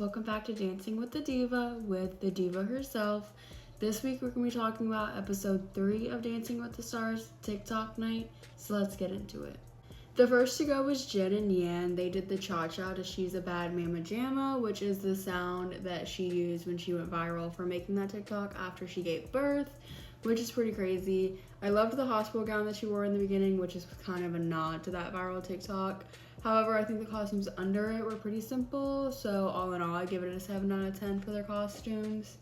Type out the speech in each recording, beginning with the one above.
welcome back to Dancing with the Diva with the Diva herself. This week we're going to be talking about episode 3 of Dancing with the Stars, TikTok night, so let's get into it. The first to go was Jin and Yan. They did the cha-cha to She's a Bad Mama Jamma, which is the sound that she used when she went viral for making that TikTok after she gave birth, which is pretty crazy. I loved the hospital gown that she wore in the beginning, which is kind of a nod to that viral TikTok. However, I think the costumes under it were pretty simple, so all in all, I give it a 7 out of 10 for their costumes.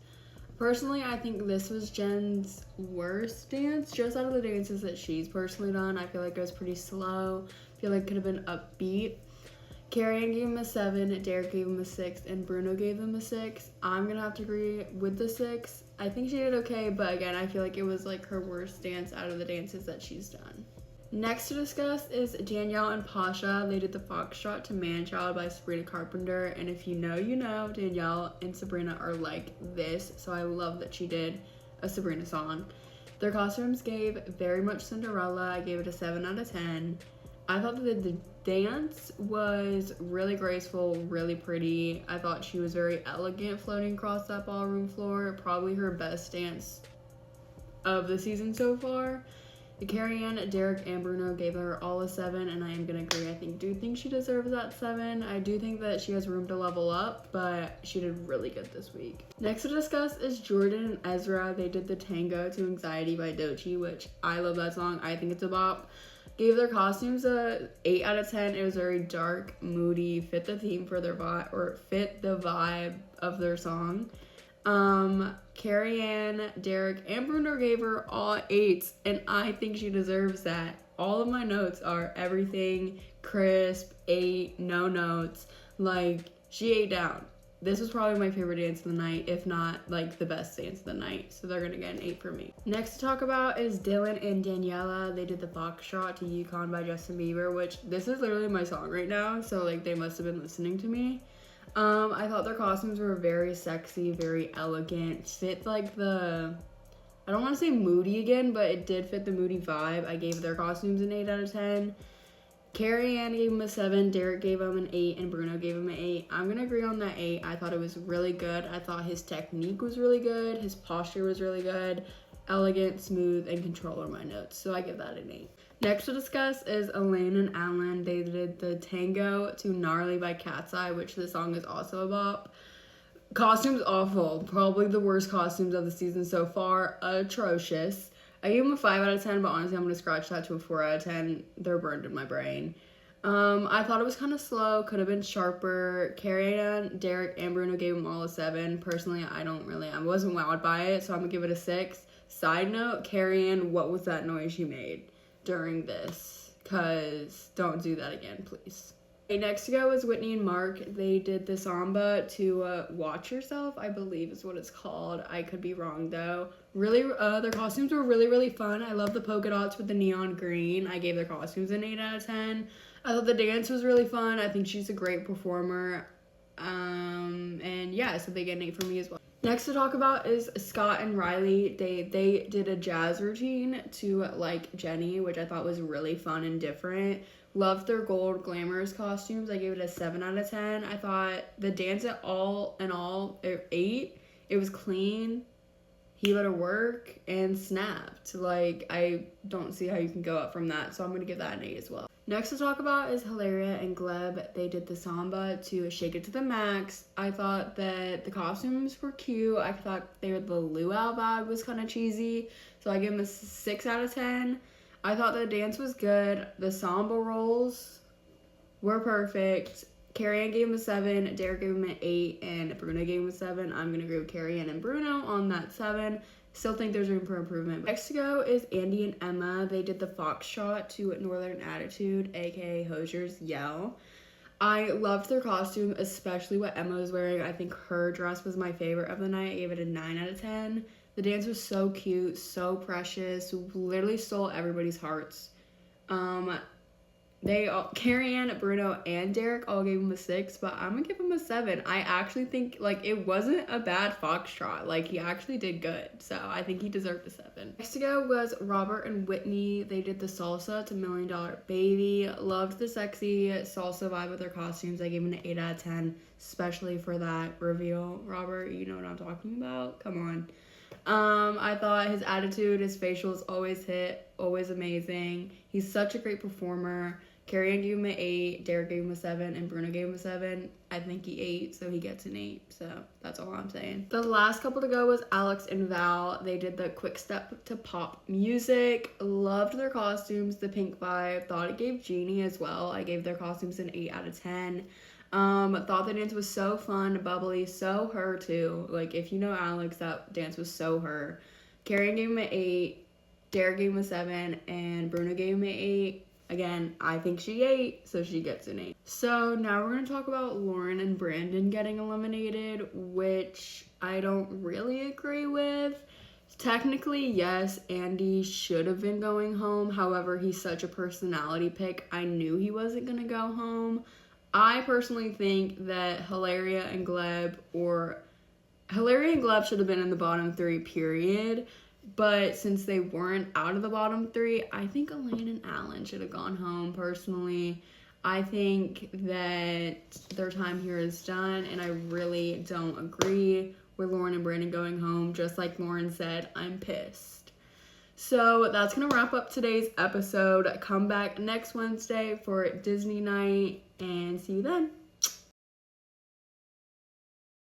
Personally, I think this was Jen's worst dance, just out of the dances that she's personally done. I feel like it was pretty slow. I feel like it could have been upbeat. Carrie gave him a 7, Derek gave him a 6, and Bruno gave him a 6. I'm gonna have to agree with the 6. I think she did okay, but again, I feel like it was like her worst dance out of the dances that she's done. Next to discuss is Danielle and Pasha. They did the Foxtrot to Man-Child by Sabrina Carpenter, and if you know, you know, Danielle and Sabrina are like this, so I love that she did a Sabrina song. Their costumes gave very much Cinderella. I gave it a 7 out of 10. I thought that the dance was really graceful, really pretty. I thought she was very elegant floating across that ballroom floor. Probably her best dance of the season so far. Carrie Ann, Derek, and Bruno gave her all a 7, and I am gonna agree. I do think she deserves that 7. I do think that she has room to level up, but she did really good this week. Next to discuss is Jordan and Ezra. They did the Tango to Anxiety by Doechii, which I love that song. I think it's a bop. Gave their costumes a 8 out of 10. It was very dark, moody, fit the theme for their vibe, or fit the vibe of their song. Carrie Ann, Derek, and Bruno gave her all 8s, and I think she deserves that. All of my notes are everything crisp, 8, no notes. Like, she ate down. This was probably my favorite dance of the night, if not like the best dance of the night, so they're gonna get an 8 for me. Next to talk about is Dylan and Daniela. They did the Foxtrot to Yukon by Justin Bieber, which this is literally my song right now, so like they must have been listening to me. I thought their costumes were very sexy, very elegant, fit like the, I don't want to say moody again, but it did fit the moody vibe. I gave their costumes an 8 out of 10. Carrie Ann gave him a 7, Derek gave him an 8, and Bruno gave him an 8. I'm gonna agree on that 8. I thought it was really good. I thought his technique was really good, his posture was really good, elegant, smooth, and control are my notes, so I give that an 8. Next to discuss is Elaine and Alan. They did the Tango to Gnarly by Cat's Eye, which the song is also a bop. Costumes awful. Probably the worst costumes of the season so far. Atrocious. I gave them a 5 out of 10, but honestly I'm going to scratch that to a 4 out of 10. They're burned in my brain. I thought it was kind of slow. Could have been sharper. Carrie Ann, Derek, and Bruno gave them all a 7. Personally, I wasn't wowed by it, so I'm going to give it a 6. Side note, Carrie Ann, what was that noise you made during this? Because don't do that again, please. Okay, next to go is Whitney and Mark. They did the samba to Watch Yourself, I believe is what it's called. I could be wrong though. Really, their costumes were really, really fun. I love the polka dots with the neon green. I gave their costumes an 8 out of 10. I thought the dance was really fun. I think she's a great performer. And yeah, so they get an 8 from me as well. Next to talk about is Scott and Riley. They did a jazz routine to Like Jenny, which I thought was really fun and different. Loved their gold glamorous costumes. I gave it a 7 out of 10. I thought the dance at all in all 8. It was clean. He let her work and snapped. Like, I don't see how you can go up from that, so I'm gonna give that an 8 as well. Next to talk about is Hilaria and Gleb. They did the samba to Shake It to the Max. I thought that the costumes were cute. I thought the luau vibe was kind of cheesy, so I give them a 6 out of 10. I thought the dance was good. The samba rolls were perfect. Carrie Ann gave him a 7, Derek gave him an 8, and Bruno gave him a 7. I'm going to agree with Carrie Ann and Bruno on that 7. Still think there's room for improvement. Next to go is Andy and Emma. They did the Foxtrot to Northern Attitude, aka Hosier's Yell. I loved their costume, especially what Emma was wearing. I think her dress was my favorite of the night. I gave it a 9 out of 10. The dance was so cute, so precious, literally stole everybody's hearts. Carrie Ann, Bruno, and Derek all gave him a 6, but I'm gonna give him a 7. I actually think, like, it wasn't a bad foxtrot. Like, he actually did good, so I think he deserved a 7. Next to go was Robert and Whitney. They did the salsa to $1 Million Baby. Loved the sexy salsa vibe with their costumes. I gave him an 8 out of 10, especially for that reveal. Robert, you know what I'm talking about? Come on. I thought his attitude, his facials always hit, always amazing. He's such a great performer. Carrie Ann gave him an 8, Derek gave him a 7, and Bruno gave him a 7. I think he ate, so he gets an 8. So that's all I'm saying. The last couple to go was Alex and Val. They did the quick step to pop music. Loved their costumes, the pink vibe. Thought it gave Jeannie as well. I gave their costumes an 8 out of 10. Thought the dance was so fun, bubbly, so her too. Like, if you know Alex, that dance was so her. Carrie gave him an 8, Derek gave him a 7, and Bruno gave him an 8. Again, I think she ate, so she gets an 8. So now we're going to talk about Lauren and Brandon getting eliminated, which I don't really agree with. Technically, yes, Andy should have been going home. However, he's such a personality pick. I knew he wasn't going to go home. I personally think that Hilaria and Gleb should have been in the bottom 3, period. But since they weren't out of the bottom 3, I think Elaine and Alan should have gone home, personally. I think that their time here is done, and I really don't agree with Lauren and Brandon going home. Just like Lauren said, I'm pissed. So that's going to wrap up today's episode. Come back next Wednesday for Disney night, and see you then.